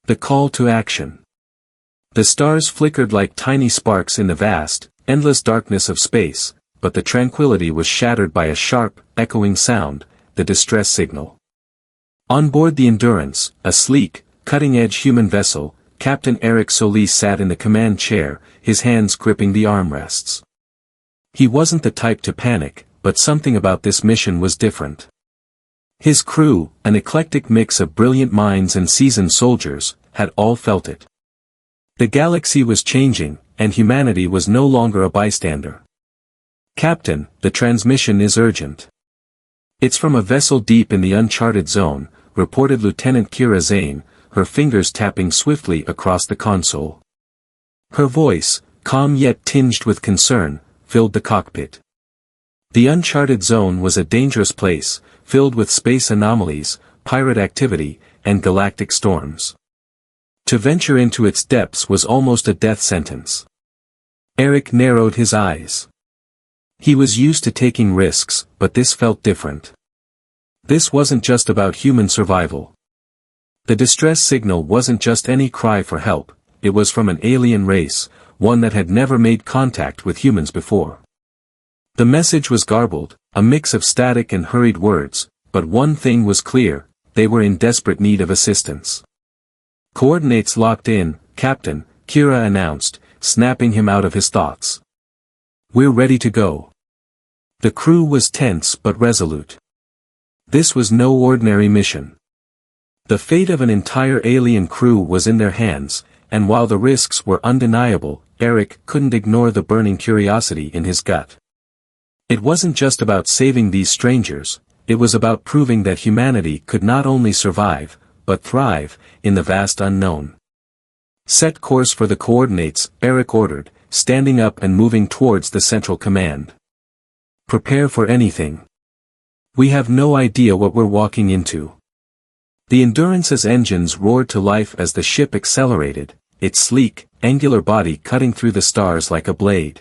The call to action. The stars flickered like tiny sparks in the vast, endless darkness of space, but the tranquility was shattered by a sharp, echoing sound, the distress signal. On board the Endurance, a sleek, cutting-edge human vessel, Captain Eric Solis sat in the command chair, his hands gripping the armrests. He wasn't the type to panic, but something about this mission was different. His crew, an eclectic mix of brilliant minds and seasoned soldiers, had all felt it. The galaxy was changing, and humanity was no longer a bystander. "Captain, the transmission is urgent." "It's from a vessel deep in the uncharted zone," reported Lieutenant Kira Zane, her fingers tapping swiftly across the console. Her voice, calm yet tinged with concern, filled the cockpit. The uncharted zone was a dangerous place, filled with space anomalies, pirate activity, and galactic storms. To venture into its depths was almost a death sentence. Eric narrowed his eyes. He was used to taking risks, but this felt different. This wasn't just about human survival. The distress signal wasn't just any cry for help, it was from an alien race, one that had never made contact with humans before. The message was garbled, a mix of static and hurried words, but one thing was clear, they were in desperate need of assistance. "Coordinates locked in, Captain," Kira announced, snapping him out of his thoughts. "We're ready to go." The crew was tense but resolute. This was no ordinary mission. The fate of an entire alien crew was in their hands, and while the risks were undeniable, Eric couldn't ignore the burning curiosity in his gut. It wasn't just about saving these strangers, it was about proving that humanity could not only survive, but thrive, in the vast unknown. "Set course for the coordinates," Eric ordered, standing up and moving towards the central command. "Prepare for anything. We have no idea what we're walking into." The Endurance's engines roared to life as the ship accelerated, its sleek, angular body cutting through the stars like a blade.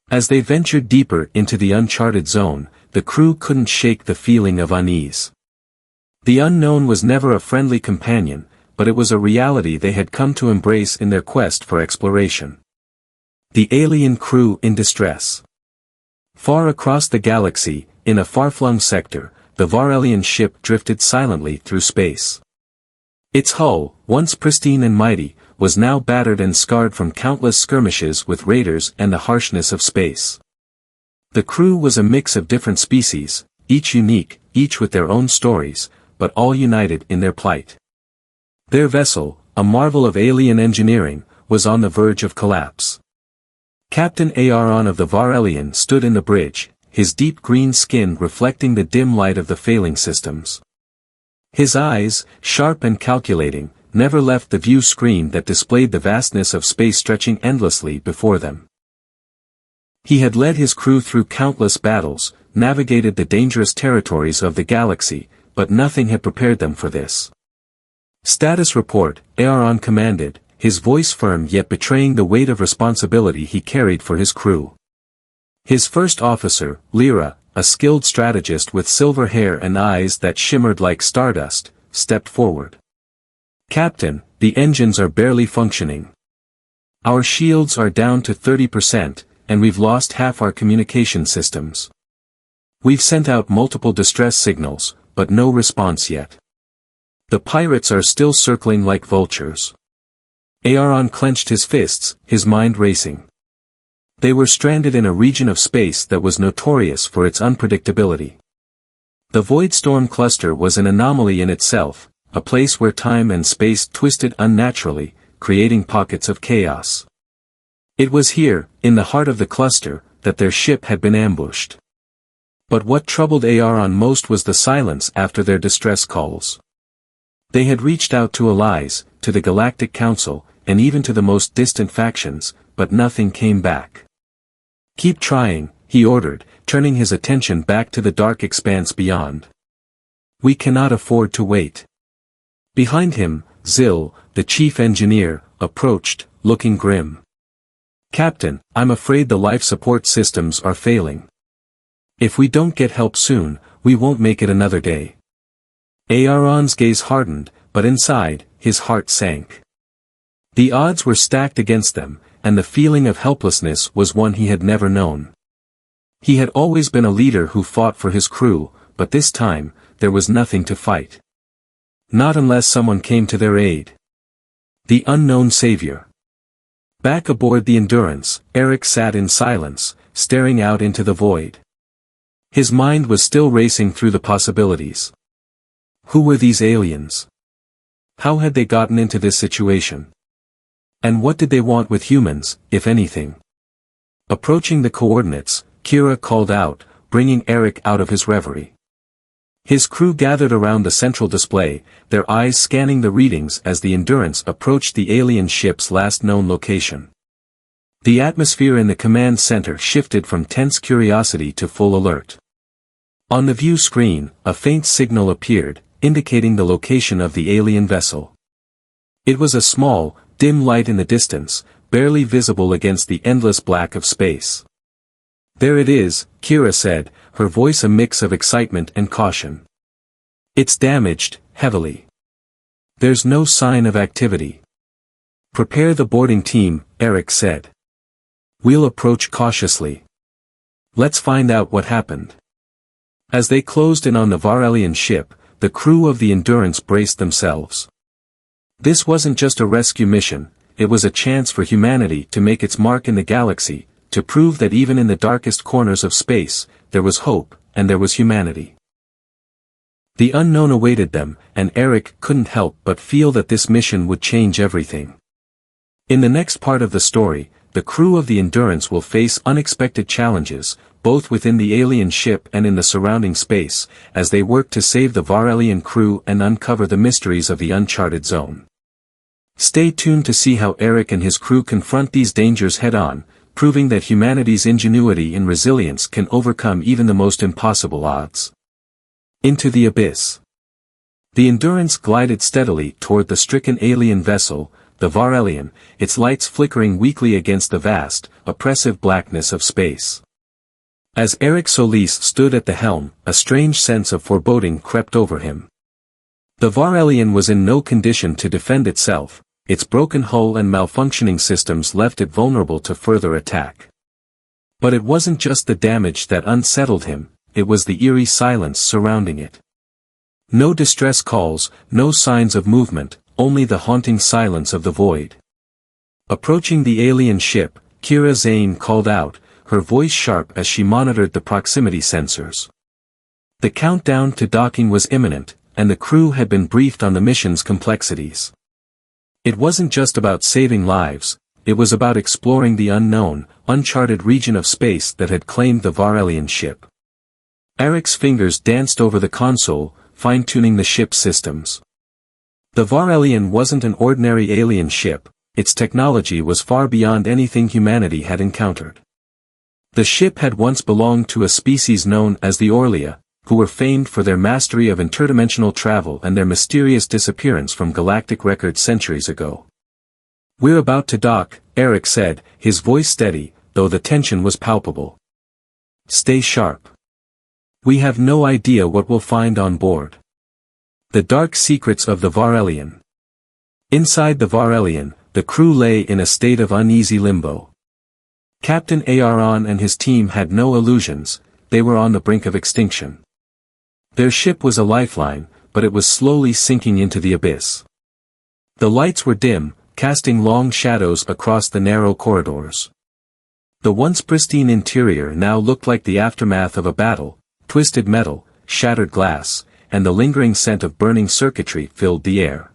As they ventured deeper into the uncharted zone, the crew couldn't shake the feeling of unease. The unknown was never a friendly companion, but it was a reality they had come to embrace in their quest for exploration. The alien crew in distress. Far across the galaxy, in a far-flung sector, the Varelian ship drifted silently through space. Its hull, once pristine and mighty, was now battered and scarred from countless skirmishes with raiders and the harshness of space. The crew was a mix of different species, each unique, each with their own stories, but all united in their plight. Their vessel, a marvel of alien engineering, was on the verge of collapse. Captain Aaron of the Varelian stood in the bridge, his deep green skin reflecting the dim light of the failing systems. His eyes, sharp and calculating, never left the view screen that displayed the vastness of space stretching endlessly before them. He had led his crew through countless battles, navigated the dangerous territories of the galaxy, but nothing had prepared them for this. "Status report," Aaron commanded, his voice firm yet betraying the weight of responsibility he carried for his crew. His first officer, Lyra, a skilled strategist with silver hair and eyes that shimmered like stardust, stepped forward. "Captain, the engines are barely functioning. Our shields are down to 30%, and we've lost half our communication systems. We've sent out multiple distress signals, but no response yet. The pirates are still circling like vultures." Aaron clenched his fists, his mind racing. They were stranded in a region of space that was notorious for its unpredictability. The Void Storm Cluster was an anomaly in itself, a place where time and space twisted unnaturally, creating pockets of chaos. It was here, in the heart of the cluster, that their ship had been ambushed. But what troubled Aaron most was the silence after their distress calls. They had reached out to allies, to the Galactic Council, and even to the most distant factions, but nothing came back. "Keep trying," he ordered, turning his attention back to the dark expanse beyond. "We cannot afford to wait." Behind him, Zil, the chief engineer, approached, looking grim. "Captain, I'm afraid the life support systems are failing. If we don't get help soon, we won't make it another day." Aaron's gaze hardened, but inside, his heart sank. The odds were stacked against them, and the feeling of helplessness was one he had never known. He had always been a leader who fought for his crew, but this time, there was nothing to fight. Not unless someone came to their aid. The unknown savior. Back aboard the Endurance, Eric sat in silence, staring out into the void. His mind was still racing through the possibilities. Who were these aliens? How had they gotten into this situation? And what did they want with humans, if anything? Approaching the coordinates, Kira called out, bringing Eric out of his reverie. His crew gathered around the central display, their eyes scanning the readings as the Endurance approached the alien ship's last known location. The atmosphere in the command center shifted from tense curiosity to full alert. On the view screen, a faint signal appeared, indicating the location of the alien vessel. It was a small, dim light in the distance, barely visible against the endless black of space. "There it is," Kira said, her voice a mix of excitement and caution. "It's damaged, heavily. There's no sign of activity." "Prepare the boarding team," Eric said. "We'll approach cautiously. Let's find out what happened." As they closed in on the Varelian ship, the crew of the Endurance braced themselves. This wasn't just a rescue mission, it was a chance for humanity to make its mark in the galaxy, to prove that even in the darkest corners of space, there was hope, and there was humanity. The unknown awaited them, and Eric couldn't help but feel that this mission would change everything. In the next part of the story, the crew of the Endurance will face unexpected challenges, both within the alien ship and in the surrounding space, as they work to save the Varelian crew and uncover the mysteries of the uncharted zone. Stay tuned to see how Eric and his crew confront these dangers head-on, proving that humanity's ingenuity and resilience can overcome even the most impossible odds. Into the abyss. The Endurance glided steadily toward the stricken alien vessel, the Varelian, its lights flickering weakly against the vast, oppressive blackness of space. As Eric Solis stood at the helm, a strange sense of foreboding crept over him. The Varelian was in no condition to defend itself, its broken hull and malfunctioning systems left it vulnerable to further attack. But it wasn't just the damage that unsettled him, it was the eerie silence surrounding it. No distress calls, no signs of movement, only the haunting silence of the void. Approaching the alien ship, Kira Zane called out, her voice sharp as she monitored the proximity sensors. The countdown to docking was imminent, and the crew had been briefed on the mission's complexities. It wasn't just about saving lives, it was about exploring the unknown, uncharted region of space that had claimed the Varelian ship. Eric's fingers danced over the console, fine-tuning the ship's systems. The Varelian wasn't an ordinary alien ship, its technology was far beyond anything humanity had encountered. The ship had once belonged to a species known as the Orlia, who were famed for their mastery of interdimensional travel and their mysterious disappearance from galactic records centuries ago. "We're about to dock," Eric said, his voice steady, though the tension was palpable. "Stay sharp. We have no idea what we'll find on board." The dark secrets of the Varelian. Inside the Varelian, the crew lay in a state of uneasy limbo. Captain Aaron and his team had no illusions, they were on the brink of extinction. Their ship was a lifeline, but it was slowly sinking into the abyss. The lights were dim, casting long shadows across the narrow corridors. The once pristine interior now looked like the aftermath of a battle, twisted metal, shattered glass, and the lingering scent of burning circuitry filled the air.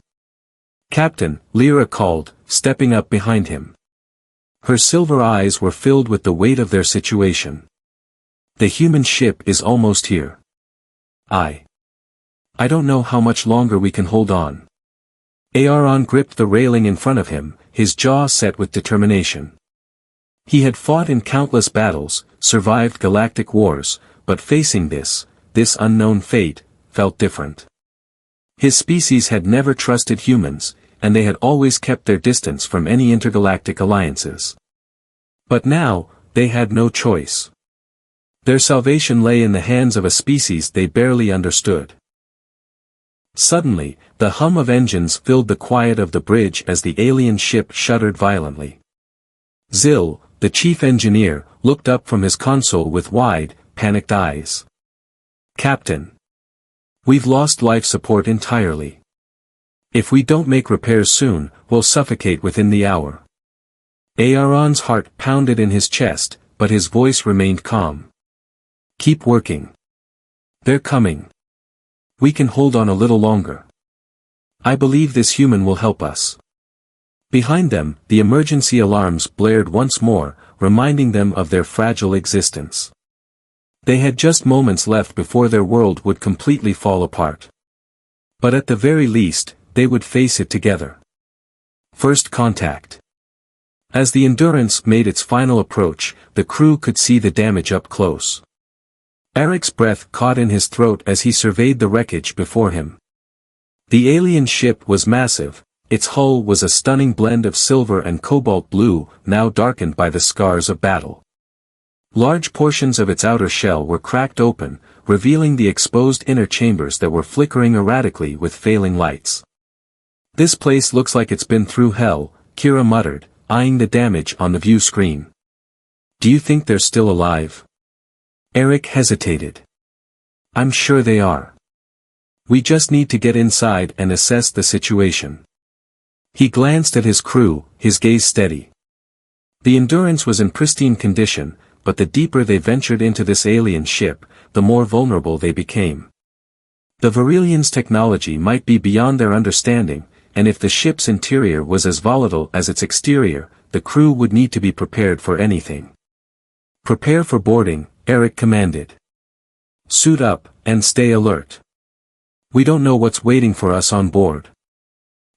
"Captain," Lyra called, stepping up behind him. Her silver eyes were filled with the weight of their situation. "The human ship is almost here. I don't know how much longer we can hold on." Aaron gripped the railing in front of him, his jaw set with determination. He had fought in countless battles, survived galactic wars, but facing this unknown fate, felt different. His species had never trusted humans, and they had always kept their distance from any intergalactic alliances. But now, they had no choice. Their salvation lay in the hands of a species they barely understood. Suddenly, The hum of engines filled the quiet of the bridge as the alien ship shuddered violently. Zil, the chief engineer, looked up from his console with wide, panicked eyes. "Captain. We've lost life support entirely. If we don't make repairs soon, we'll suffocate within the hour." Aaron's heart pounded in his chest, but his voice remained calm. "Keep working. They're coming. We can hold on a little longer. I believe this human will help us." Behind them, the emergency alarms blared once more, reminding them of their fragile existence. They had just moments left before their world would completely fall apart. But at the very least, they would face it together. First contact. As the Endurance made its final approach, the crew could see the damage up close. Eric's breath caught in his throat as he surveyed the wreckage before him. The alien ship was massive. Its hull was a stunning blend of silver and cobalt blue, now darkened by the scars of battle. Large portions of its outer shell were cracked open, revealing the exposed inner chambers that were flickering erratically with failing lights. "This place looks like it's been through hell," Kira muttered, eyeing the damage on the view screen. "Do you think they're still alive?" Eric hesitated. "I'm sure they are. We just need to get inside and assess the situation." He glanced at his crew, his gaze steady. The Endurance was in pristine condition, but the deeper they ventured into this alien ship, the more vulnerable they became. The Varelians' technology might be beyond their understanding, and if the ship's interior was as volatile as its exterior, the crew would need to be prepared for anything. "Prepare for boarding," Eric commanded. "Suit up, and stay alert. We don't know what's waiting for us on board."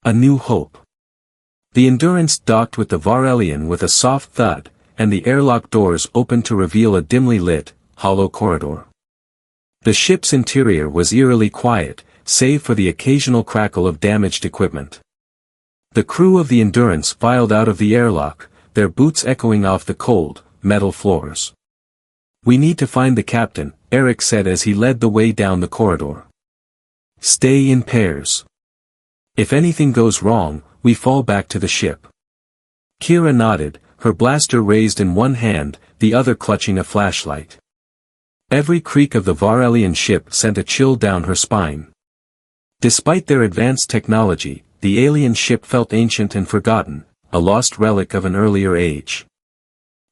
A new hope. The Endurance docked with the Varelian with a soft thud, and the airlock doors opened to reveal a dimly lit, hollow corridor. The ship's interior was eerily quiet, save for the occasional crackle of damaged equipment. The crew of the Endurance filed out of the airlock, their boots echoing off the cold, metal floors. "We need to find the captain," Eric said as he led the way down the corridor. "Stay in pairs. If anything goes wrong, we fall back to the ship." Kira nodded, her blaster raised in one hand, the other clutching a flashlight. Every creak of the Varelian ship sent a chill down her spine. Despite their advanced technology, the alien ship felt ancient and forgotten, a lost relic of an earlier age.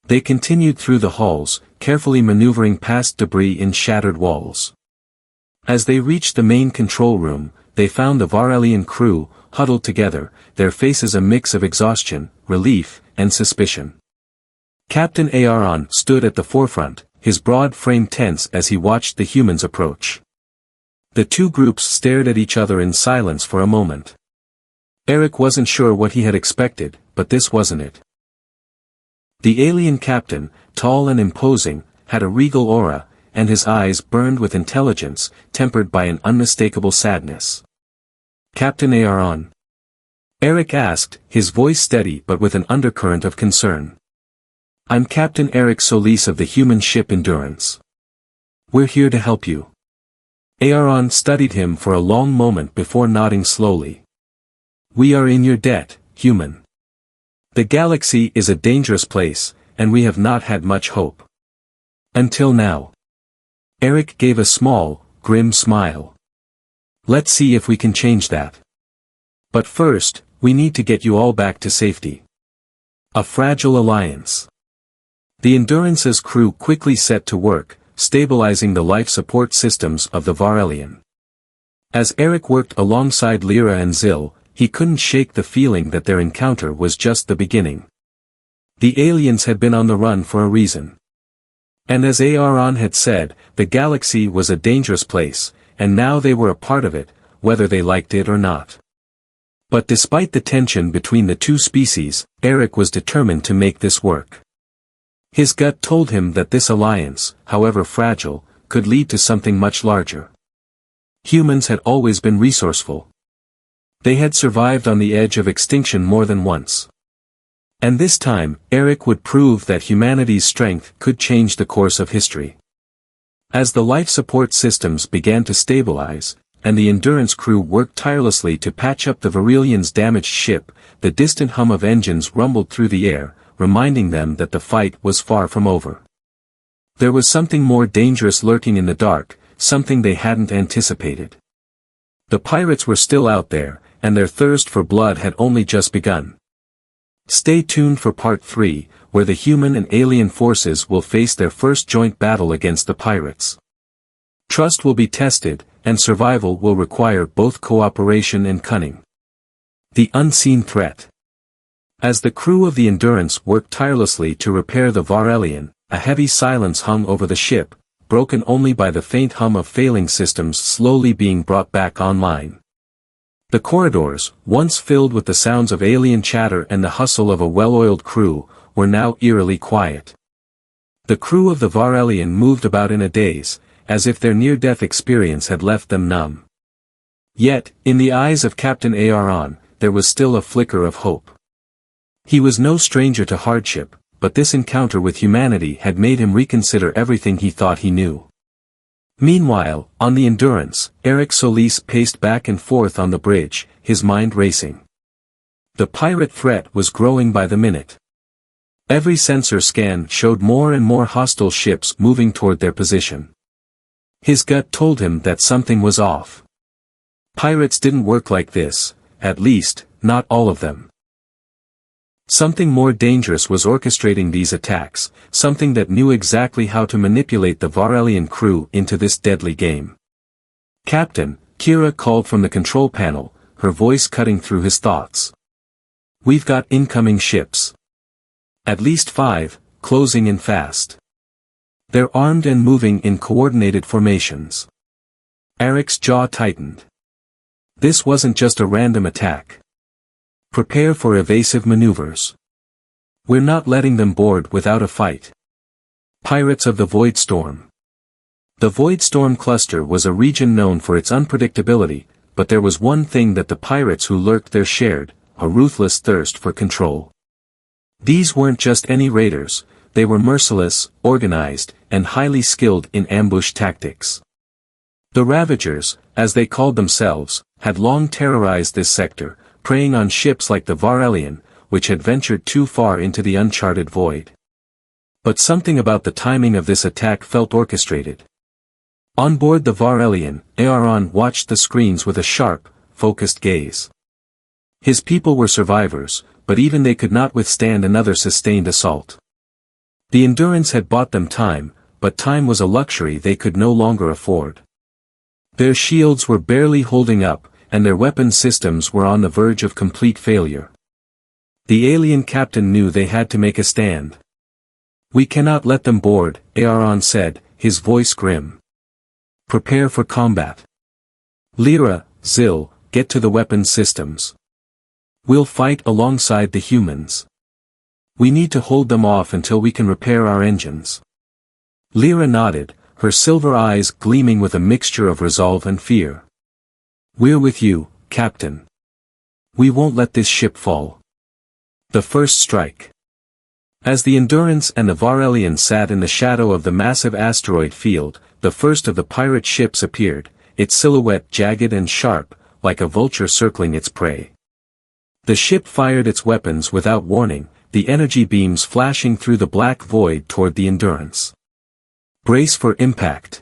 They continued through the halls, carefully maneuvering past debris in shattered walls. As they reached the main control room, they found the Varelian crew, huddled together, their faces a mix of exhaustion, relief, and suspicion. Captain Aaron stood at the forefront, his broad frame tense as he watched the humans approach. The two groups stared at each other in silence for a moment. Eric wasn't sure what he had expected, but this wasn't it. The alien captain, tall and imposing, had a regal aura, and his eyes burned with intelligence, tempered by an unmistakable sadness. "Captain Aaron?" Eric asked, his voice steady but with an undercurrent of concern. "I'm Captain Eric Solis of the human ship Endurance. We're here to help you." Aaron studied him for a long moment before nodding slowly. "We are in your debt, human. The galaxy is a dangerous place, and we have not had much hope. Until now." Eric gave a small, grim smile. "Let's see if we can change that. But first, we need to get you all back to safety." A fragile alliance. The Endurance's crew quickly set to work, stabilizing the life support systems of the Varelian. As Eric worked alongside Lyra and Zil, he couldn't shake the feeling that their encounter was just the beginning. The aliens had been on the run for a reason. And as Aaron had said, the galaxy was a dangerous place, and now they were a part of it, whether they liked it or not. But despite the tension between the two species, Eric was determined to make this work. His gut told him that this alliance, however fragile, could lead to something much larger. Humans had always been resourceful. They had survived on the edge of extinction more than once. And this time, Eric would prove that humanity's strength could change the course of history. As the life support systems began to stabilize, and the Endurance crew worked tirelessly to patch up the Varelians' damaged ship. The distant hum of engines rumbled through the air, reminding them that the fight was far from over. There was something more dangerous lurking in the dark, something they hadn't anticipated. The pirates were still out there, and their thirst for blood had only just begun. Stay tuned for Part 3, where the human and alien forces will face their first joint battle against the pirates. Trust will be tested, and survival will require both cooperation and cunning. The unseen threat. As the crew of the Endurance worked tirelessly to repair the Varelian, a heavy silence hung over the ship, broken only by the faint hum of failing systems slowly being brought back online. The corridors, once filled with the sounds of alien chatter and the hustle of a well-oiled crew, were now eerily quiet. The crew of the Varelian moved about in a daze, as if their near-death experience had left them numb. Yet, in the eyes of Captain Aaron, there was still a flicker of hope. He was no stranger to hardship, but this encounter with humanity had made him reconsider everything he thought he knew. Meanwhile, on the Endurance, Eric Solis paced back and forth on the bridge, his mind racing. The pirate threat was growing by the minute. Every sensor scan showed more and more hostile ships moving toward their position. His gut told him that something was off. Pirates didn't work like this, at least, not all of them. Something more dangerous was orchestrating these attacks, something that knew exactly how to manipulate the Varelian crew into this deadly game. "Captain," Kira called from the control panel, her voice cutting through his thoughts. "We've got incoming ships. At least 5, closing in fast. They're armed and moving in coordinated formations." Eric's jaw tightened. This wasn't just a random attack. Prepare for evasive maneuvers. We're not letting them board without a fight. Pirates of the Void Storm. The Void Storm cluster was a region known for its unpredictability, but there was one thing that the pirates who lurked there shared, a ruthless thirst for control. These weren't just any raiders, they were merciless, organized, and highly skilled in ambush tactics. The Ravagers, as they called themselves, had long terrorized this sector, preying on ships like the Varelian, which had ventured too far into the uncharted void. But something about the timing of this attack felt orchestrated. On board the Varelian, Aaron watched the screens with a sharp, focused gaze. His people were survivors, but even they could not withstand another sustained assault. The Endurance had bought them time, but time was a luxury they could no longer afford. Their shields were barely holding up, and their weapon systems were on the verge of complete failure. The alien captain knew they had to make a stand. "We cannot let them board," Aaron said, his voice grim. "Prepare for combat. Lyra, Zil, get to the weapon systems. We'll fight alongside the humans. We need to hold them off until we can repair our engines." Lyra nodded, her silver eyes gleaming with a mixture of resolve and fear. "We're with you, Captain. We won't let this ship fall." The first strike. As the Endurance and the Varelian sat in the shadow of the massive asteroid field, the first of the pirate ships appeared, its silhouette jagged and sharp, like a vulture circling its prey. The ship fired its weapons without warning, the energy beams flashing through the black void toward the Endurance. "Brace for impact,"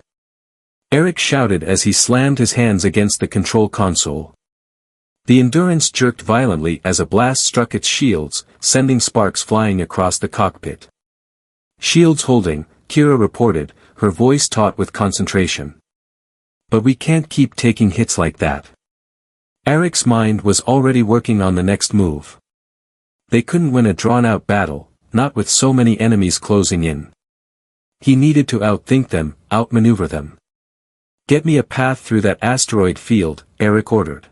Eric shouted as he slammed his hands against the control console. The Endurance jerked violently as a blast struck its shields, sending sparks flying across the cockpit. "Shields holding," Kira reported, her voice taut with concentration. "But we can't keep taking hits like that." Eric's mind was already working on the next move. They couldn't win a drawn-out battle, not with so many enemies closing in. He needed to outthink them, outmaneuver them. "Get me a path through that asteroid field," Eric ordered.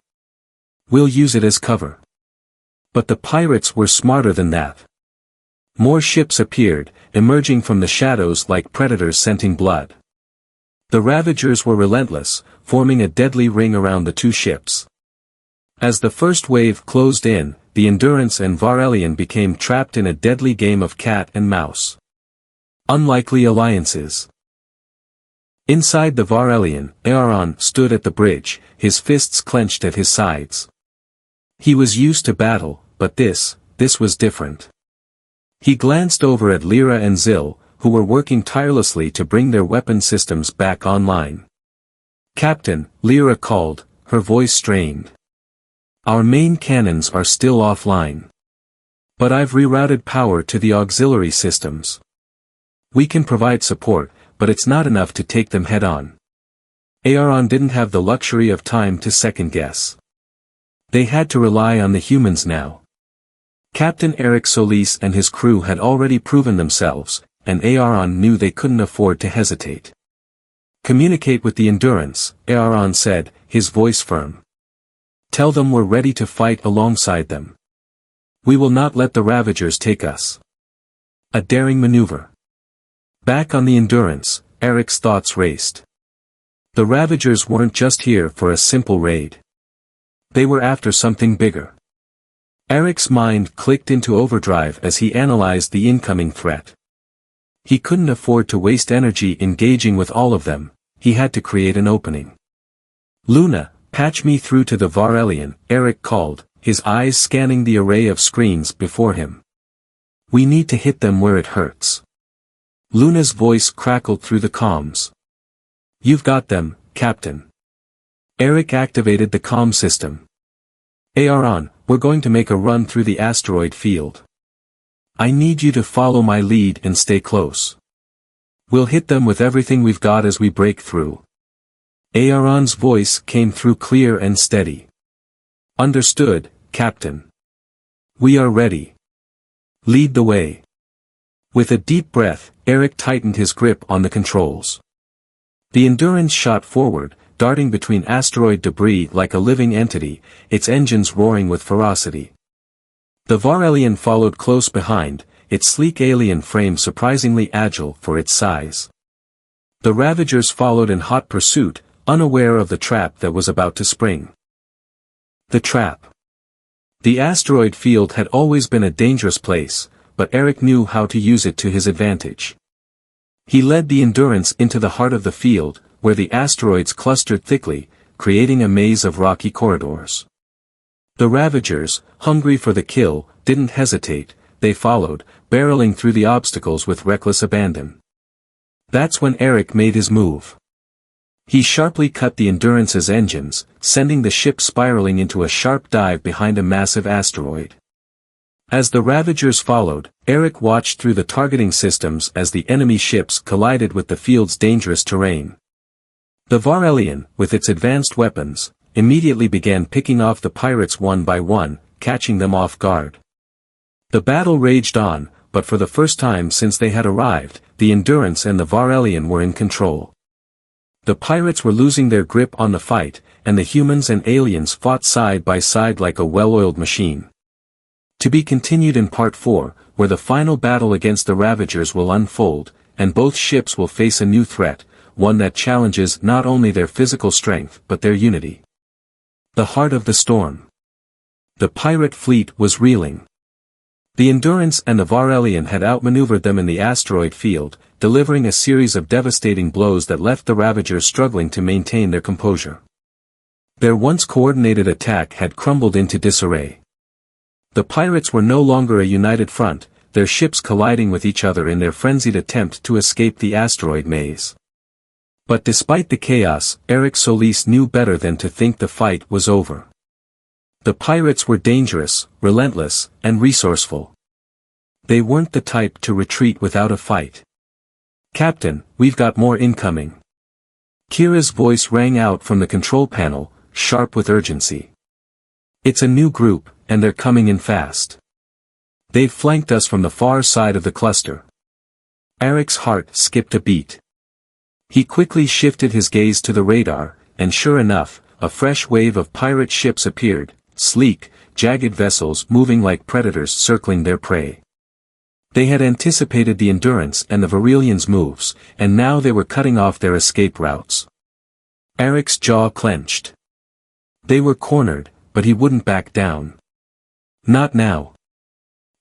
"We'll use it as cover." But the pirates were smarter than that. More ships appeared, emerging from the shadows like predators scenting blood. The Ravagers were relentless, forming a deadly ring around the two ships. As the first wave closed in, the Endurance and Varelian became trapped in a deadly game of cat and mouse. Unlikely alliances. Inside the Varelian, Aaron stood at the bridge, his fists clenched at his sides. He was used to battle, but this was different. He glanced over at Lyra and Zil, who were working tirelessly to bring their weapon systems back online. "Captain," Lyra called, her voice strained. "Our main cannons are still offline. But I've rerouted power to the auxiliary systems. We can provide support, but it's not enough to take them head-on." Aaron didn't have the luxury of time to second-guess. They had to rely on the humans now. Captain Eric Solis and his crew had already proven themselves, and Aaron knew they couldn't afford to hesitate. "Communicate with the Endurance," Aaron said, his voice firm. "Tell them we're ready to fight alongside them. We will not let the Ravagers take us." A daring maneuver. Back on the Endurance, Eric's thoughts raced. The Ravagers weren't just here for a simple raid. They were after something bigger. Eric's mind clicked into overdrive as he analyzed the incoming threat. He couldn't afford to waste energy engaging with all of them, he had to create an opening. "Luna, patch me through to the Varelian," Eric called, his eyes scanning the array of screens before him. "We need to hit them where it hurts." Luna's voice crackled through the comms. "You've got them, Captain." Eric activated the comm system. "Aaron, we're going to make a run through the asteroid field. I need you to follow my lead and stay close. We'll hit them with everything we've got as we break through." Aaron's voice came through clear and steady. "Understood, Captain. We are ready. Lead the way." With a deep breath, Eric tightened his grip on the controls. The Endurance shot forward, darting between asteroid debris like a living entity, its engines roaring with ferocity. The Varelian followed close behind, its sleek alien frame surprisingly agile for its size. The Ravagers followed in hot pursuit, unaware of the trap that was about to spring. The trap. The asteroid field had always been a dangerous place, but Eric knew how to use it to his advantage. He led the Endurance into the heart of the field, where the asteroids clustered thickly, creating a maze of rocky corridors. The Ravagers, hungry for the kill, didn't hesitate, they followed, barreling through the obstacles with reckless abandon. That's when Eric made his move. He sharply cut the Endurance's engines, sending the ship spiraling into a sharp dive behind a massive asteroid. As the Ravagers followed, Eric watched through the targeting systems as the enemy ships collided with the field's dangerous terrain. The Varelian, with its advanced weapons, immediately began picking off the pirates one by one, catching them off guard. The battle raged on, but for the first time since they had arrived, the Endurance and the Varelian were in control. The pirates were losing their grip on the fight, and the humans and aliens fought side by side like a well-oiled machine. To be continued in Part 4, where the final battle against the Ravagers will unfold, and both ships will face a new threat, one that challenges not only their physical strength but their unity. The heart of the storm. The pirate fleet was reeling. The Endurance and the Varelian had outmaneuvered them in the asteroid field, delivering a series of devastating blows that left the Ravagers struggling to maintain their composure. Their once coordinated attack had crumbled into disarray. The pirates were no longer a united front, their ships colliding with each other in their frenzied attempt to escape the asteroid maze. But despite the chaos, Eric Solis knew better than to think the fight was over. The pirates were dangerous, relentless, and resourceful. They weren't the type to retreat without a fight. "Captain, we've got more incoming." Kira's voice rang out from the control panel, sharp with urgency. "It's a new group, and they're coming in fast. They've flanked us from the far side of the cluster." Eric's heart skipped a beat. He quickly shifted his gaze to the radar, and sure enough, a fresh wave of pirate ships appeared, sleek, jagged vessels moving like predators circling their prey. They had anticipated the Endurance and the Varelian's moves, and now they were cutting off their escape routes. Eric's jaw clenched. They were cornered, but he wouldn't back down. Not now.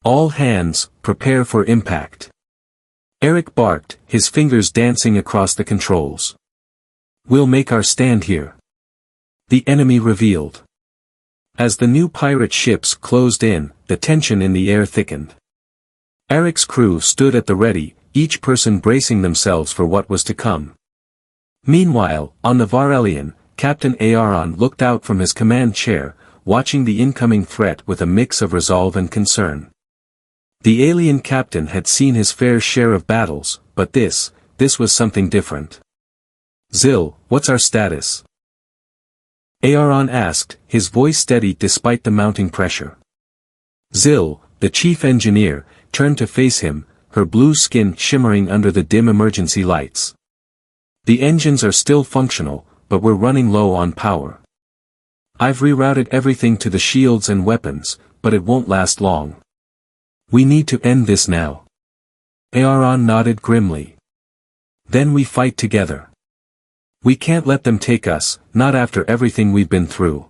"All hands, prepare for impact." Eric barked, his fingers dancing across the controls. We'll make our stand here. The enemy revealed. As the new pirate ships closed in, the tension in the air thickened. Eric's crew stood at the ready, each person bracing themselves for what was to come. Meanwhile, on the Varelian, Captain Aaron looked out from his command chair, watching the incoming threat with a mix of resolve and concern. The alien captain had seen his fair share of battles, but this was something different. "Zil, what's our status?" Aaron asked, his voice steady despite the mounting pressure. Zil, the chief engineer, turned to face him, her blue skin shimmering under the dim emergency lights. "The engines are still functional, but we're running low on power. I've rerouted everything to the shields and weapons, but it won't last long. We need to end this now." Aaron nodded grimly. "Then we fight together. We can't let them take us, not after everything we've been through."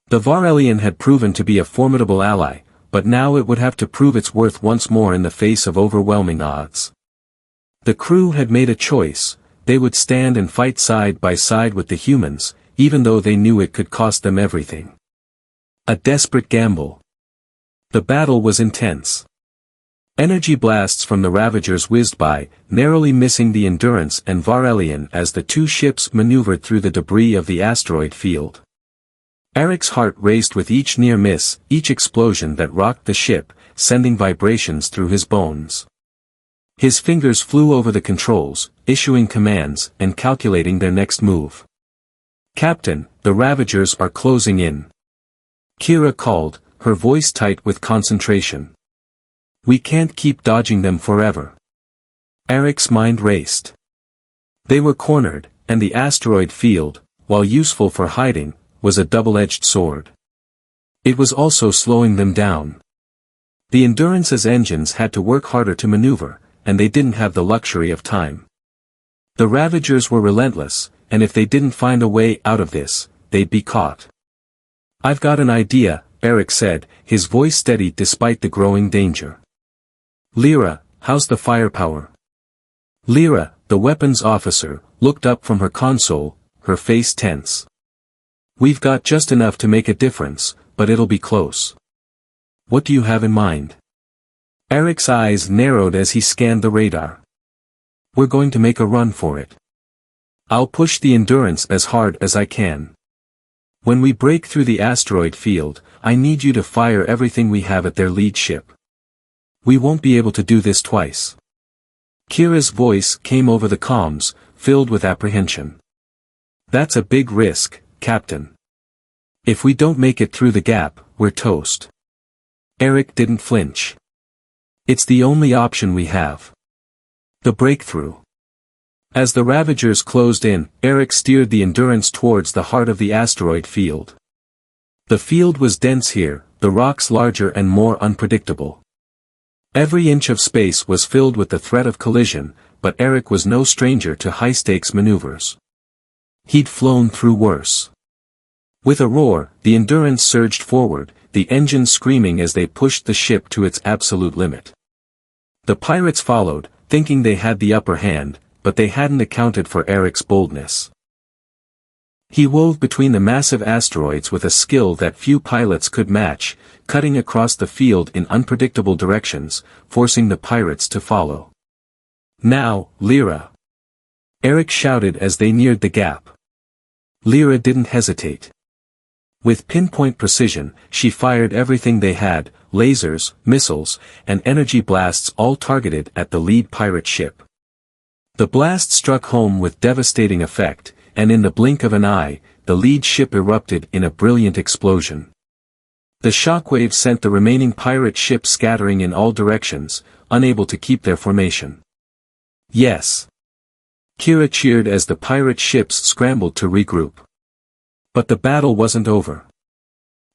The Varelian had proven to be a formidable ally, but now it would have to prove its worth once more in the face of overwhelming odds. The crew had made a choice: they would stand and fight side by side with the humans, even though they knew it could cost them everything. A desperate gamble. The battle was intense. Energy blasts from the Ravagers whizzed by, narrowly missing the Endurance and Varelian as the two ships maneuvered through the debris of the asteroid field. Eric's heart raced with each near miss, each explosion that rocked the ship, sending vibrations through his bones. His fingers flew over the controls, issuing commands and calculating their next move. "Captain, the Ravagers are closing in," Kira called, her voice tight with concentration. "We can't keep dodging them forever." Eric's mind raced. They were cornered, and the asteroid field, while useful for hiding, was a double-edged sword. It was also slowing them down. The Endurance's engines had to work harder to maneuver, and they didn't have the luxury of time. The Ravagers were relentless, and if they didn't find a way out of this, they'd be caught. "I've got an idea," Eric said, his voice steady despite the growing danger. "Lyra, how's the firepower?" Lyra, the weapons officer, looked up from her console, her face tense. "We've got just enough to make a difference, but it'll be close." "What do you have in mind?" Eric's eyes narrowed as he scanned the radar. "We're going to make a run for it. I'll push the Endurance as hard as I can. When we break through the asteroid field, I need you to fire everything we have at their lead ship. We won't be able to do this twice." Kira's voice came over the comms, filled with apprehension. "That's a big risk, Captain. If we don't make it through the gap, we're toast." Eric didn't flinch. "It's the only option we have. The breakthrough." As the Ravagers closed in, Eric steered the Endurance towards the heart of the asteroid field. The field was dense here, the rocks larger and more unpredictable. Every inch of space was filled with the threat of collision, but Eric was no stranger to high-stakes maneuvers. He'd flown through worse. With a roar, the Endurance surged forward, the engines screaming as they pushed the ship to its absolute limit. The pirates followed, thinking they had the upper hand, but they hadn't accounted for Eric's boldness. He wove between the massive asteroids with a skill that few pilots could match, cutting across the field in unpredictable directions, forcing the pirates to follow. "Now, Lyra!" Eric shouted as they neared the gap. Lyra didn't hesitate. With pinpoint precision, she fired everything they had, lasers, missiles, and energy blasts all targeted at the lead pirate ship. The blast struck home with devastating effect, and in the blink of an eye, the lead ship erupted in a brilliant explosion. The shockwave sent the remaining pirate ships scattering in all directions, unable to keep their formation. "Yes!" Kira cheered as the pirate ships scrambled to regroup. But the battle wasn't over.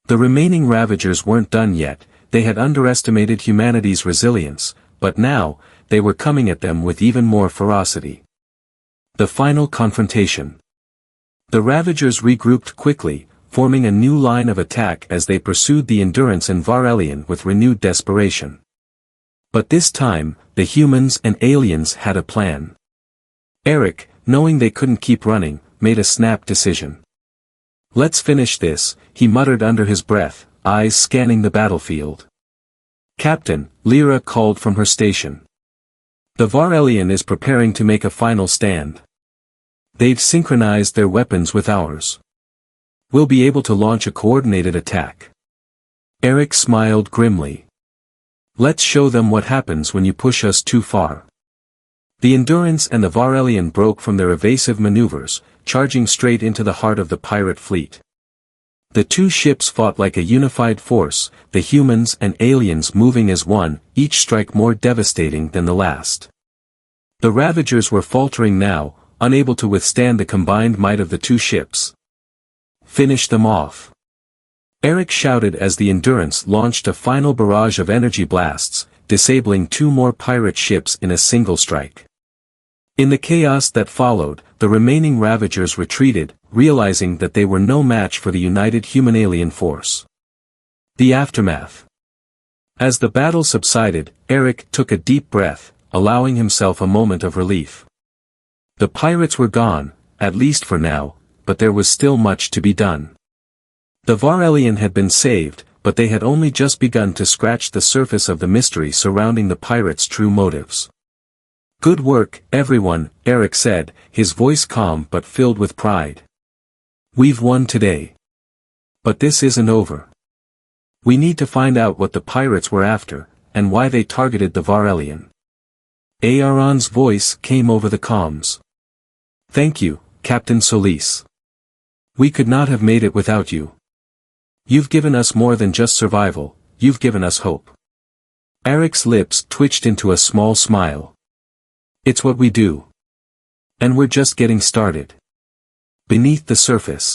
The remaining Ravagers weren't done yet. They had underestimated humanity's resilience, but now, they were coming at them with even more ferocity. The final confrontation. The Ravagers regrouped quickly, forming a new line of attack as they pursued the Endurance and Varelian with renewed desperation. But this time, the humans and aliens had a plan. Eric, knowing they couldn't keep running, made a snap decision. "Let's finish this," he muttered under his breath, eyes scanning the battlefield. "Captain," Lyra called from her station. "The Varelian is preparing to make a final stand. They've synchronized their weapons with ours. We'll be able to launch a coordinated attack." Eric smiled grimly. "Let's show them what happens when you push us too far." The Endurance and the Varelian broke from their evasive maneuvers, charging straight into the heart of the pirate fleet. The two ships fought like a unified force, the humans and aliens moving as one, each strike more devastating than the last. The Ravagers were faltering now, unable to withstand the combined might of the two ships. "Finish them off!" Eric shouted as the Endurance launched a final barrage of energy blasts, disabling two more pirate ships in a single strike. In the chaos that followed, the remaining Ravagers retreated, realizing that they were no match for the united human-alien force. The aftermath. As the battle subsided, Eric took a deep breath, allowing himself a moment of relief. The pirates were gone, at least for now, but there was still much to be done. The Varelian had been saved, but they had only just begun to scratch the surface of the mystery surrounding the pirates' true motives. "Good work, everyone," Eric said, his voice calm but filled with pride. "We've won today. But this isn't over. We need to find out what the pirates were after, and why they targeted the Varelian." Aaron's voice came over the comms. "Thank you, Captain Solis. We could not have made it without you. You've given us more than just survival, you've given us hope." Eric's lips twitched into a small smile. "It's what we do. And we're just getting started." Beneath the surface.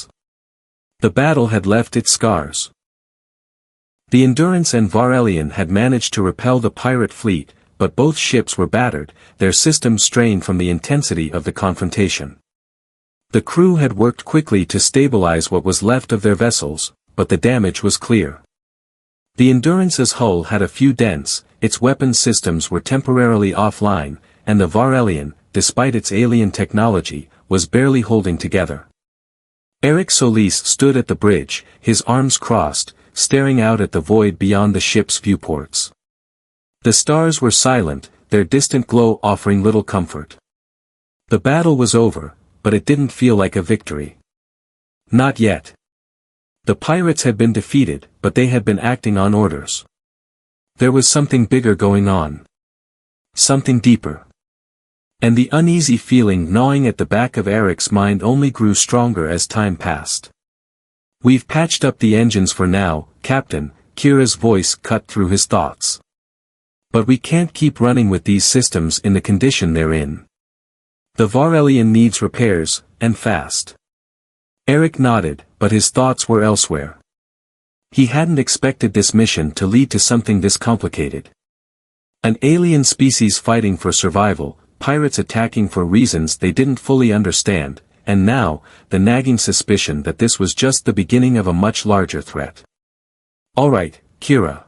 The battle had left its scars. The Endurance and Varelian had managed to repel the pirate fleet, but both ships were battered, their systems strained from the intensity of the confrontation. The crew had worked quickly to stabilize what was left of their vessels, but the damage was clear. The Endurance's hull had a few dents, its weapons systems were temporarily offline, and the Varelian, despite its alien technology, was barely holding together. Eric Solis stood at the bridge, his arms crossed, staring out at the void beyond the ship's viewports. The stars were silent, their distant glow offering little comfort. The battle was over, but it didn't feel like a victory. Not yet. The pirates had been defeated, but they had been acting on orders. There was something bigger going on. Something deeper. And the uneasy feeling gnawing at the back of Eric's mind only grew stronger as time passed. "We've patched up the engines for now, Captain," Kira's voice cut through his thoughts. "But we can't keep running with these systems in the condition they're in. The Varelian needs repairs, and fast." Eric nodded, but his thoughts were elsewhere. He hadn't expected this mission to lead to something this complicated. An alien species fighting for survival, pirates attacking for reasons they didn't fully understand, and now, the nagging suspicion that this was just the beginning of a much larger threat. "All right, Kira.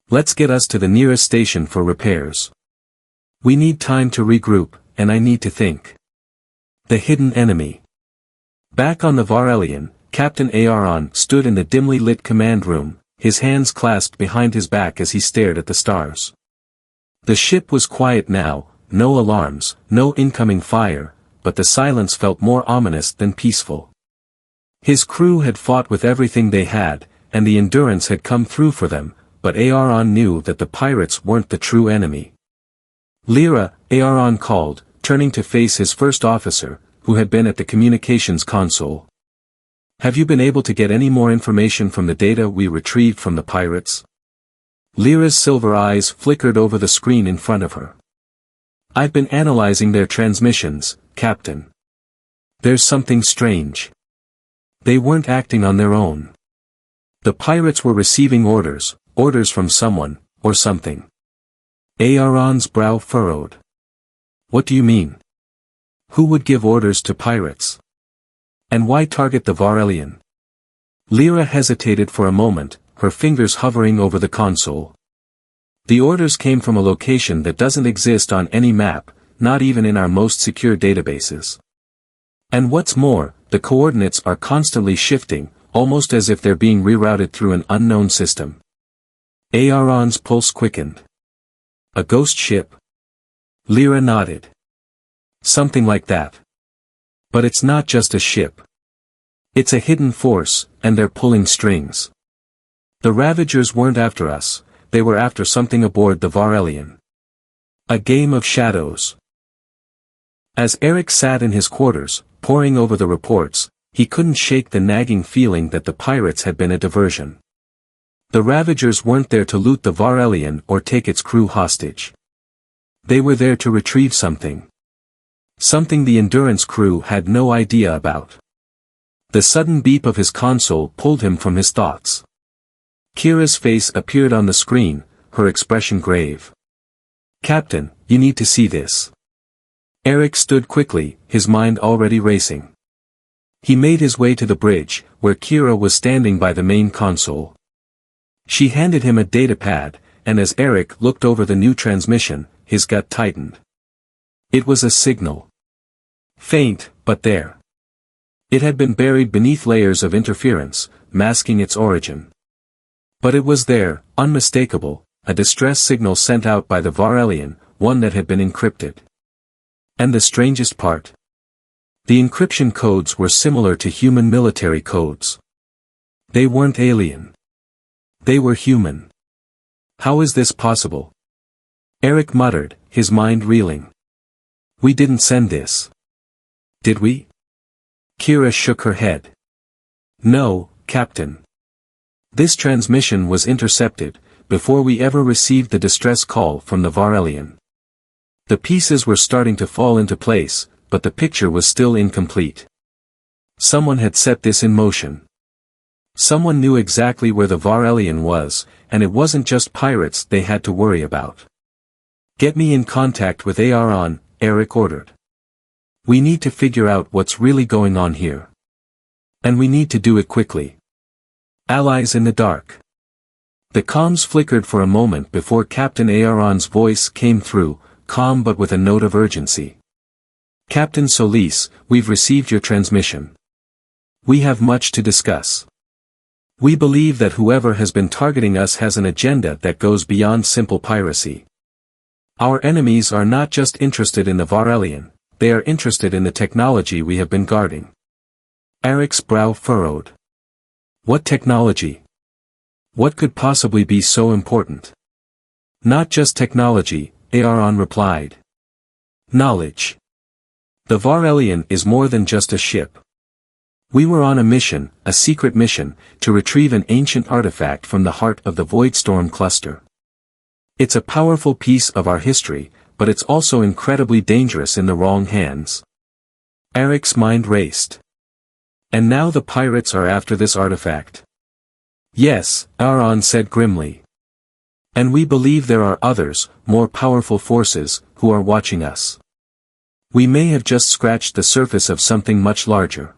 Let's get us to the nearest station for repairs. We need time to regroup, and I need to think." The hidden enemy. Back on the Varelian, Captain Aaron stood in the dimly lit command room, his hands clasped behind his back as he stared at the stars. The ship was quiet now, no alarms, no incoming fire, but the silence felt more ominous than peaceful. His crew had fought with everything they had, and the Endurance had come through for them, but Aaron knew that the pirates weren't the true enemy. "Lyra," Aaron called, turning to face his first officer, who had been at the communications console. "Have you been able to get any more information from the data we retrieved from the pirates?" Lyra's silver eyes flickered over the screen in front of her. "I've been analyzing their transmissions, Captain. There's something strange. They weren't acting on their own. The pirates were receiving orders from someone, or something." Aaron's brow furrowed. "What do you mean? Who would give orders to pirates? And why target the Varelian?" Lyra hesitated for a moment, her fingers hovering over the console. "The orders came from a location that doesn't exist on any map, not even in our most secure databases. And what's more, the coordinates are constantly shifting, almost as if they're being rerouted through an unknown system. Aaron's pulse quickened. A ghost ship? Lyra nodded. Something like that. But it's not just a ship. It's a hidden force, and they're pulling strings. The Ravagers weren't after us, they were after something aboard the Varelian. A game of shadows. As Eric sat in his quarters, poring over the reports, he couldn't shake the nagging feeling that the pirates had been a diversion. The Ravagers weren't there to loot the Varelian or take its crew hostage. They were there to retrieve something. Something the Endurance crew had no idea about. The sudden beep of his console pulled him from his thoughts. Kira's face appeared on the screen, her expression grave. "Captain, you need to see this." Eric stood quickly, his mind already racing. He made his way to the bridge, where Kira was standing by the main console. She handed him a datapad, and as Eric looked over the new transmission, his gut tightened. It was a signal. Faint, but there. It had been buried beneath layers of interference, masking its origin. But it was there, unmistakable, a distress signal sent out by the Varelian, one that had been encrypted. And the strangest part? The encryption codes were similar to human military codes. They weren't alien. They were human. How is this possible? Eric muttered, his mind reeling. We didn't send this. Did we? Kira shook her head. No, Captain. This transmission was intercepted, before we ever received the distress call from the Varelian. The pieces were starting to fall into place, but the picture was still incomplete. Someone had set this in motion. Someone knew exactly where the Varelian was, and it wasn't just pirates they had to worry about. Get me in contact with Aaron, Eric ordered. We need to figure out what's really going on here. And we need to do it quickly. Allies in the dark. The comms flickered for a moment before Captain Aaron's voice came through, calm but with a note of urgency. Captain Solis, we've received your transmission. We have much to discuss. We believe that whoever has been targeting us has an agenda that goes beyond simple piracy. Our enemies are not just interested in the Varelian, they are interested in the technology we have been guarding. Eric's brow furrowed. What technology? What could possibly be so important? Not just technology, Aaron replied. Knowledge. The Varelian is more than just a ship. We were on a mission, a secret mission, to retrieve an ancient artifact from the heart of the Voidstorm cluster. It's a powerful piece of our history, but it's also incredibly dangerous in the wrong hands. Eric's mind raced. And now the pirates are after this artifact. Yes, Aaron said grimly. And we believe there are others, more powerful forces, who are watching us. We may have just scratched the surface of something much larger.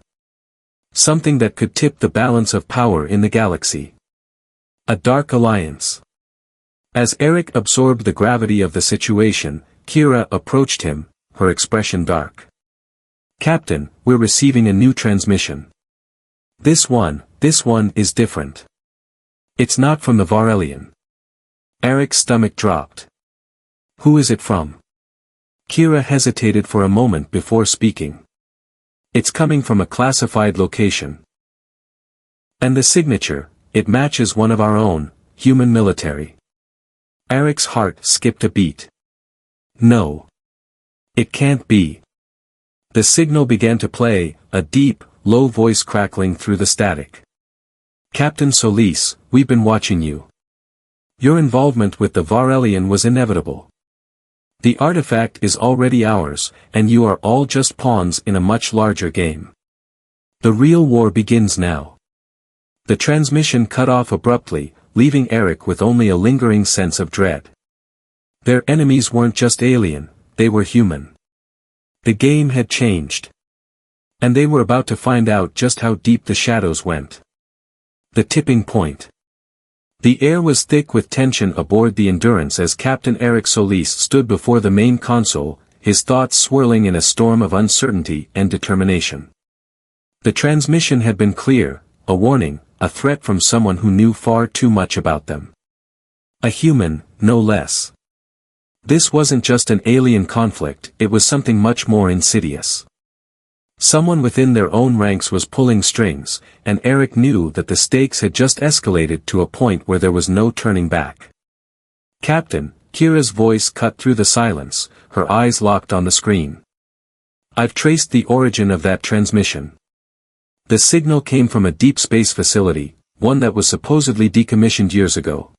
Something that could tip the balance of power in the galaxy. A dark alliance. As Eric absorbed the gravity of the situation, Kira approached him, her expression dark. Captain, we're receiving a new transmission. This one is different. It's not from the Varelian. Eric's stomach dropped. Who is it from? Kira hesitated for a moment before speaking. It's coming from a classified location. And the signature, it matches one of our own, human military. Eric's heart skipped a beat. No. It can't be. The signal began to play, a deep, low voice crackling through the static. Captain Solis, we've been watching you. Your involvement with the Varelian was inevitable. The artifact is already ours, and you are all just pawns in a much larger game. The real war begins now. The transmission cut off abruptly, leaving Eric with only a lingering sense of dread. Their enemies weren't just alien, they were human. The game had changed. And they were about to find out just how deep the shadows went. The tipping point. The air was thick with tension aboard the Endurance as Captain Eric Solis stood before the main console, his thoughts swirling in a storm of uncertainty and determination. The transmission had been clear, a warning, a threat from someone who knew far too much about them. A human, no less. This wasn't just an alien conflict, it was something much more insidious. Someone within their own ranks was pulling strings, and Eric knew that the stakes had just escalated to a point where there was no turning back. "Captain," Kira's voice cut through the silence, her eyes locked on the screen. "I've traced the origin of that transmission. The signal came from a deep space facility, one that was supposedly decommissioned years ago.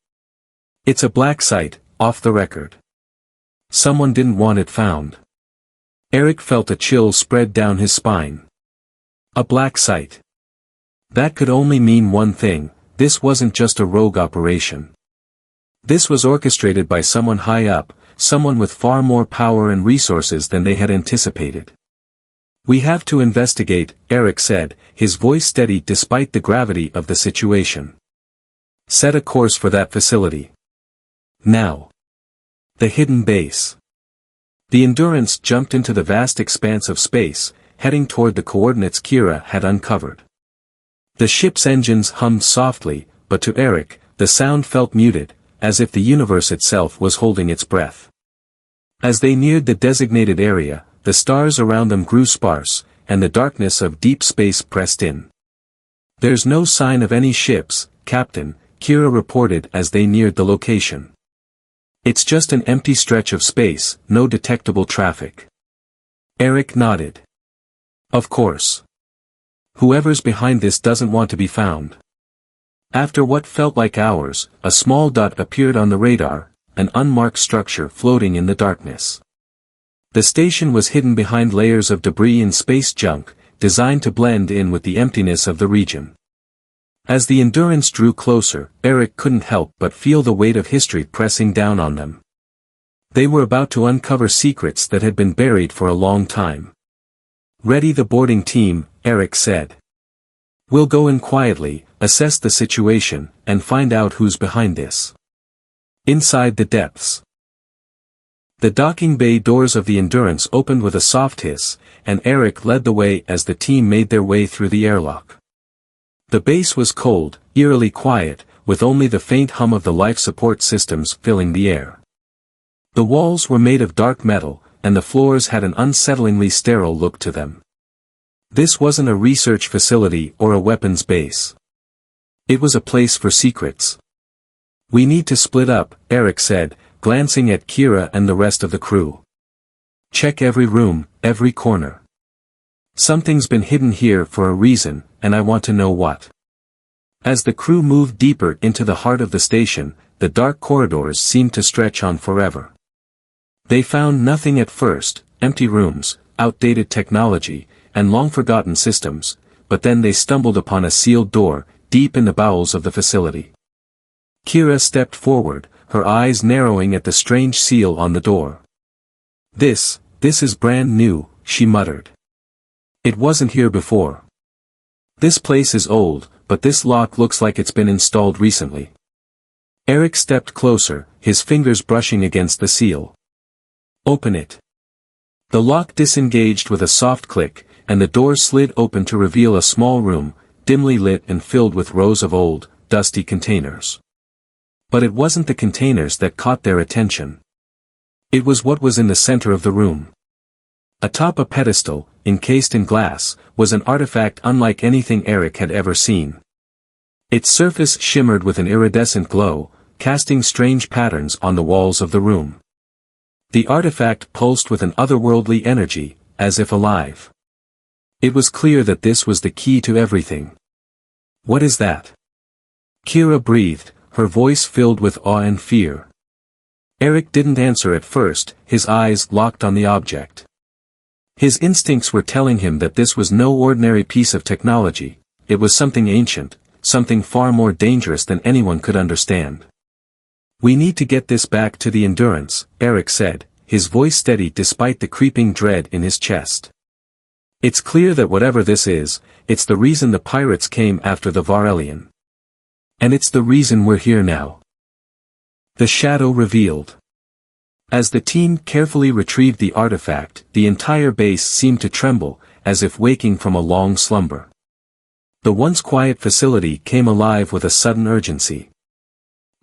It's a black site, off the record. Someone didn't want it found." Eric felt a chill spread down his spine. A black site. That could only mean one thing: this wasn't just a rogue operation. This was orchestrated by someone high up, someone with far more power and resources than they had anticipated. "We have to investigate," Eric said, his voice steady despite the gravity of the situation. "Set a course for that facility. Now." The hidden base. The Endurance jumped into the vast expanse of space, heading toward the coordinates Kira had uncovered. The ship's engines hummed softly, but to Eric, the sound felt muted, as if the universe itself was holding its breath. As they neared the designated area, the stars around them grew sparse, and the darkness of deep space pressed in. "There's no sign of any ships, Captain," Kira reported as they neared the location. "It's just an empty stretch of space, no detectable traffic." Eric nodded. "Of course. Whoever's behind this doesn't want to be found." After what felt like hours, a small dot appeared on the radar, an unmarked structure floating in the darkness. The station was hidden behind layers of debris and space junk, designed to blend in with the emptiness of the region. As the Endurance drew closer, Eric couldn't help but feel the weight of history pressing down on them. They were about to uncover secrets that had been buried for a long time. "Ready the boarding team," Eric said. "We'll go in quietly, assess the situation, and find out who's behind this." Inside the depths. The docking bay doors of the Endurance opened with a soft hiss, and Eric led the way as the team made their way through the airlock. The base was cold, eerily quiet, with only the faint hum of the life support systems filling the air. The walls were made of dark metal, and the floors had an unsettlingly sterile look to them. This wasn't a research facility or a weapons base. It was a place for secrets. "We need to split up," Eric said, glancing at Kira and the rest of the crew. "Check every room, every corner. Something's been hidden here for a reason, and I want to know what." As the crew moved deeper into the heart of the station, the dark corridors seemed to stretch on forever. They found nothing at first: empty rooms, outdated technology, and long-forgotten systems, but then they stumbled upon a sealed door, deep in the bowels of the facility. Kira stepped forward, her eyes narrowing at the strange seal on the door. This is brand new," she muttered. "It wasn't here before. This place is old, but this lock looks like it's been installed recently." Eric stepped closer, his fingers brushing against the seal. "Open it." The lock disengaged with a soft click, and the door slid open to reveal a small room, dimly lit and filled with rows of old, dusty containers. But it wasn't the containers that caught their attention. It was what was in the center of the room. Atop a pedestal, encased in glass, was an artifact unlike anything Eric had ever seen. Its surface shimmered with an iridescent glow, casting strange patterns on the walls of the room. The artifact pulsed with an otherworldly energy, as if alive. It was clear that this was the key to everything. "What is that?" Kira breathed, her voice filled with awe and fear. Eric didn't answer at first, his eyes locked on the object. His instincts were telling him that this was no ordinary piece of technology, it was something ancient, something far more dangerous than anyone could understand. "We need to get this back to the Endurance," Eric said, his voice steady despite the creeping dread in his chest. "It's clear that whatever this is, it's the reason the pirates came after the Varelian. And it's the reason we're here now." The shadow revealed. As the team carefully retrieved the artifact, the entire base seemed to tremble, as if waking from a long slumber. The once quiet facility came alive with a sudden urgency.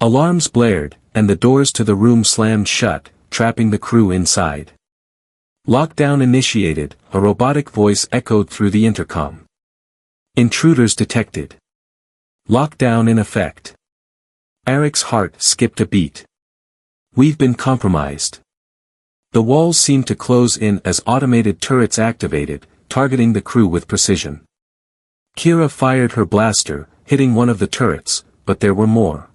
Alarms blared, and the doors to the room slammed shut, trapping the crew inside. Lockdown initiated, a robotic voice echoed through the intercom. Intruders detected. Lockdown in effect. Eric's heart skipped a beat. We've been compromised. The walls seemed to close in as automated turrets activated, targeting the crew with precision. Kira fired her blaster, hitting one of the turrets, but there were more.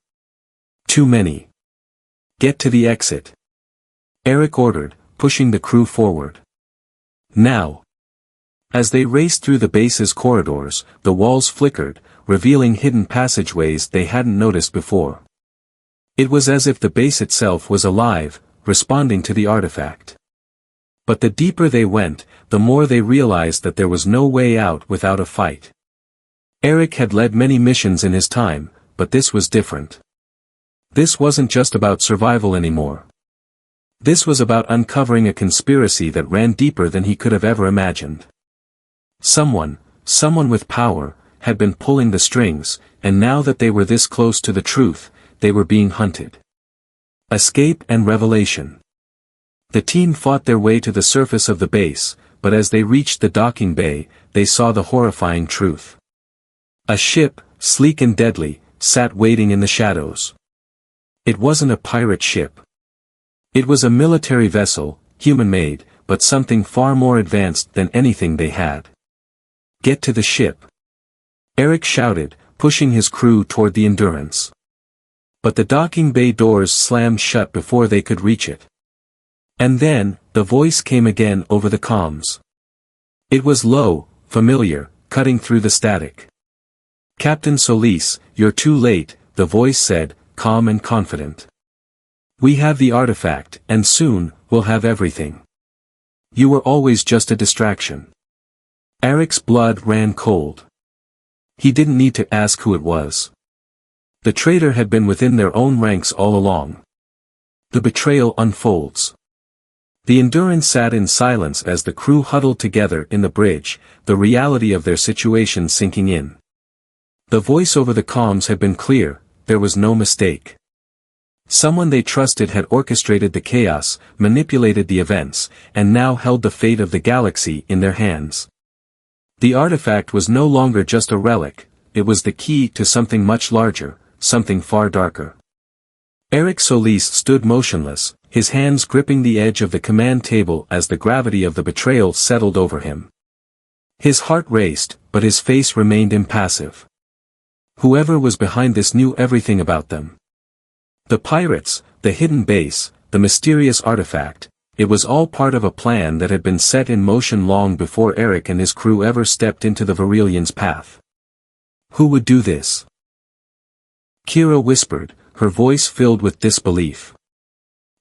Too many. Get to the exit. Eric ordered, pushing the crew forward. Now. As they raced through the base's corridors, the walls flickered, revealing hidden passageways they hadn't noticed before. It was as if the base itself was alive, responding to the artifact. But the deeper they went, the more they realized that there was no way out without a fight. Eric had led many missions in his time, but this was different. This wasn't just about survival anymore. This was about uncovering a conspiracy that ran deeper than he could have ever imagined. Someone with power, had been pulling the strings, and now that they were this close to the truth, they were being hunted. Escape and revelation. The team fought their way to the surface of the base, but as they reached the docking bay, they saw the horrifying truth. A ship, sleek and deadly, sat waiting in the shadows. It wasn't a pirate ship. It was a military vessel, human-made, but something far more advanced than anything they had. Get to the ship. Eric shouted, pushing his crew toward the Endurance. But the docking bay doors slammed shut before they could reach it. And then, the voice came again over the comms. It was low, familiar, cutting through the static. Captain Solis, you're too late, the voice said, calm and confident. We have the artifact, and soon, we'll have everything. You were always just a distraction. Eric's blood ran cold. He didn't need to ask who it was. The traitor had been within their own ranks all along. The betrayal unfolds. The Endurance sat in silence as the crew huddled together in the bridge, the reality of their situation sinking in. The voice over the comms had been clear, there was no mistake. Someone they trusted had orchestrated the chaos, manipulated the events, and now held the fate of the galaxy in their hands. The artifact was no longer just a relic, it was the key to something much larger, something far darker. Eric Solis stood motionless, his hands gripping the edge of the command table as the gravity of the betrayal settled over him. His heart raced, but his face remained impassive. Whoever was behind this knew everything about them. The pirates, the hidden base, the mysterious artifact, it was all part of a plan that had been set in motion long before Eric and his crew ever stepped into the Varillian's path. Who would do this? Kira whispered, her voice filled with disbelief.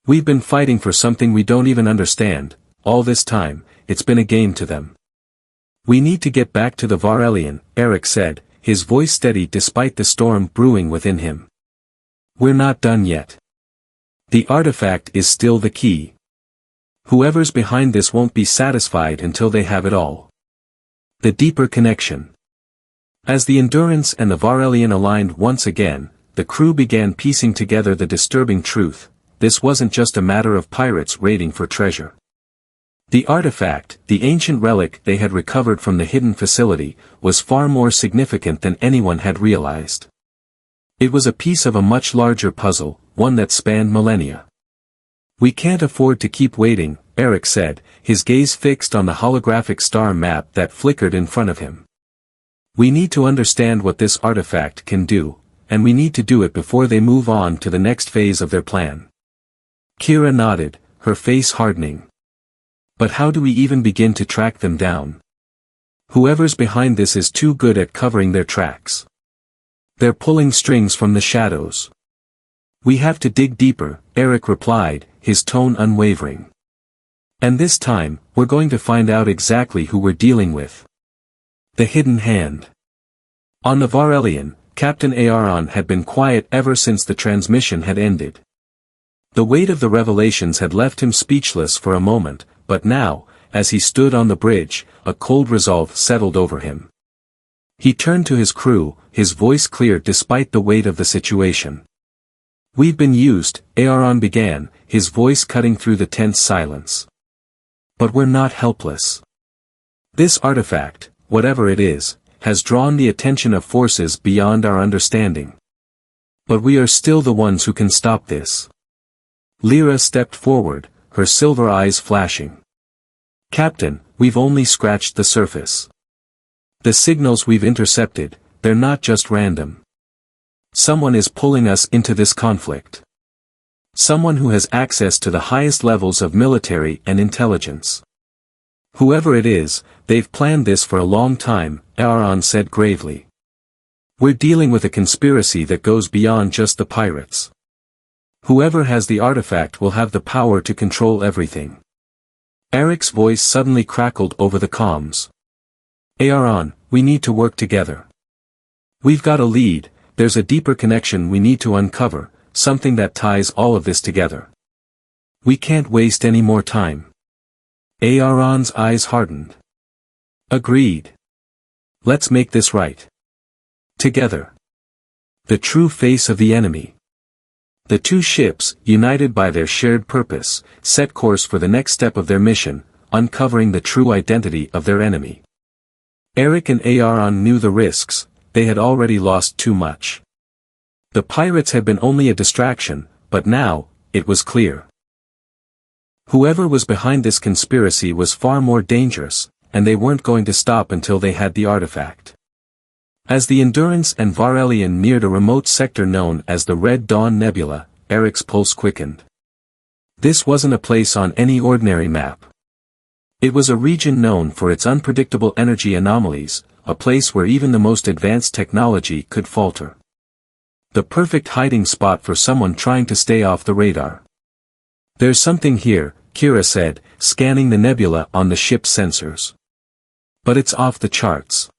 We've been fighting for something we don't even understand, all this time, it's been a game to them. We need to get back to the Varillian, Eric said, his voice steady despite the storm brewing within him. We're not done yet. The artifact is still the key. Whoever's behind this won't be satisfied until they have it all. The deeper connection. As the Endurance and the Varillian aligned once again, the crew began piecing together the disturbing truth, this wasn't just a matter of pirates raiding for treasure. The artifact, the ancient relic they had recovered from the hidden facility, was far more significant than anyone had realized. It was a piece of a much larger puzzle, one that spanned millennia. We can't afford to keep waiting, Eric said, his gaze fixed on the holographic star map that flickered in front of him. We need to understand what this artifact can do, and we need to do it before they move on to the next phase of their plan. Kira nodded, her face hardening. But how do we even begin to track them down? Whoever's behind this is too good at covering their tracks. They're pulling strings from the shadows. We have to dig deeper, Eric replied, his tone unwavering. And this time, we're going to find out exactly who we're dealing with. The Hidden Hand. On the Varillian, Captain Aaron had been quiet ever since the transmission had ended. The weight of the revelations had left him speechless for a moment, but now, as he stood on the bridge, a cold resolve settled over him. He turned to his crew, his voice clear despite the weight of the situation. "We've been used," Aaron began, his voice cutting through the tense silence. "But we're not helpless. This artifact, whatever it is, has drawn the attention of forces beyond our understanding. But we are still the ones who can stop this." Lyra stepped forward, her silver eyes flashing. "Captain, we've only scratched the surface. The signals we've intercepted, they're not just random. Someone is pulling us into this conflict. Someone who has access to the highest levels of military and intelligence. Whoever it is, they've planned this for a long time," Aaron said gravely. "We're dealing with a conspiracy that goes beyond just the pirates. Whoever has the artifact will have the power to control everything." Eric's voice suddenly crackled over the comms. "Aaron, we need to work together. We've got a lead, there's a deeper connection we need to uncover, something that ties all of this together. We can't waste any more time." Aaron's eyes hardened. "Agreed. Let's make this right. Together." The true face of the enemy. The two ships, united by their shared purpose, set course for the next step of their mission, uncovering the true identity of their enemy. Eric and Aaron knew the risks, they had already lost too much. The pirates had been only a distraction, but now, it was clear. Whoever was behind this conspiracy was far more dangerous, and they weren't going to stop until they had the artifact. As the Endurance and Varelian neared a remote sector known as the Red Dawn Nebula, Eric's pulse quickened. This wasn't a place on any ordinary map. It was a region known for its unpredictable energy anomalies, a place where even the most advanced technology could falter. The perfect hiding spot for someone trying to stay off the radar. "There's something here," Kira said, scanning the nebula on the ship's sensors. "But it's off the charts.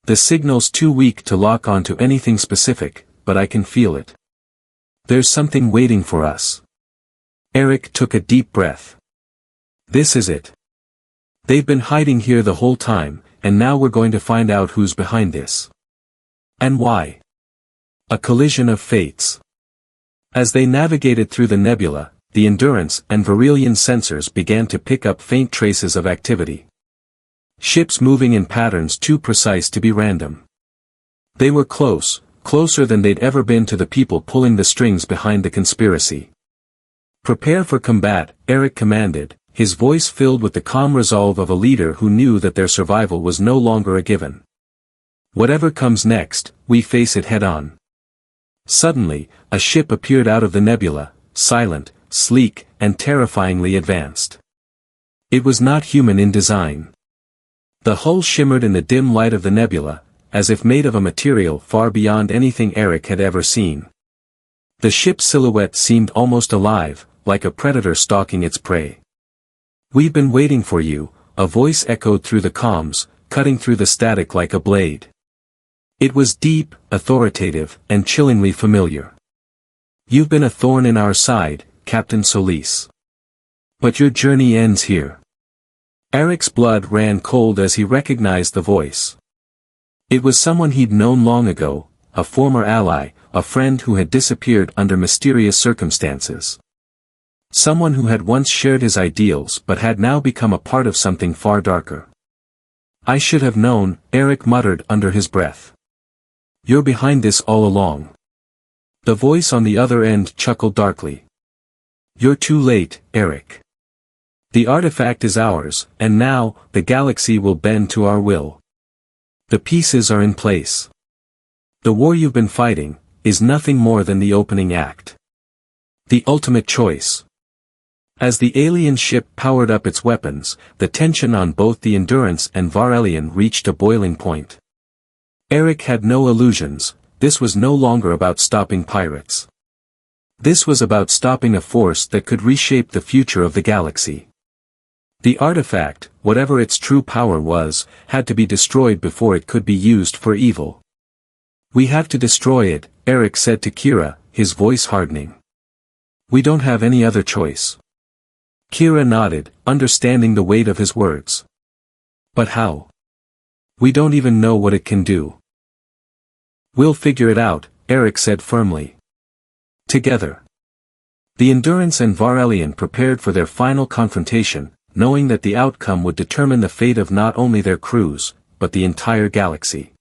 The signal's too weak to lock onto anything specific, but I can feel it. There's something waiting for us." Eric took a deep breath. "This is it. They've been hiding here the whole time, and now we're going to find out who's behind this. And why." A collision of fates. As they navigated through the nebula, the Endurance and Varelian sensors began to pick up faint traces of activity. Ships moving in patterns too precise to be random. They were close, closer than they'd ever been to the people pulling the strings behind the conspiracy. "Prepare for combat," Eric commanded, his voice filled with the calm resolve of a leader who knew that their survival was no longer a given. "Whatever comes next, we face it head-on." Suddenly, a ship appeared out of the nebula, silent, sleek, and terrifyingly advanced. It was not human in design. The hull shimmered in the dim light of the nebula, as if made of a material far beyond anything Eric had ever seen. The ship's silhouette seemed almost alive, like a predator stalking its prey. "We've been waiting for you," a voice echoed through the comms, cutting through the static like a blade. It was deep, authoritative, and chillingly familiar. "You've been a thorn in our side, Captain Solis. But your journey ends here." Eric's blood ran cold as he recognized the voice. It was someone he'd known long ago, a former ally, a friend who had disappeared under mysterious circumstances. Someone who had once shared his ideals but had now become a part of something far darker. "I should have known," Eric muttered under his breath. "You're behind this all along." The voice on the other end chuckled darkly. "You're too late, Eric. The artifact is ours, and now, the galaxy will bend to our will. The pieces are in place. The war you've been fighting is nothing more than the opening act. The ultimate choice." As the alien ship powered up its weapons, the tension on both the Endurance and Varelian reached a boiling point. Eric had no illusions, this was no longer about stopping pirates. This was about stopping a force that could reshape the future of the galaxy. The artifact, whatever its true power was, had to be destroyed before it could be used for evil. "We have to destroy it," Eric said to Kira, his voice hardening. We don't have any other choice. Kira nodded, understanding the weight of his words. But how? We don't even know what it can do. We'll figure it out, Eric said firmly. Together. The Endurance and Varelian prepared for their final confrontation, knowing that the outcome would determine the fate of not only their crews, but the entire galaxy.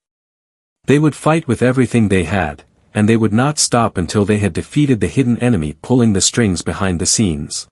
They would fight with everything they had, and they would not stop until they had defeated the hidden enemy pulling the strings behind the scenes.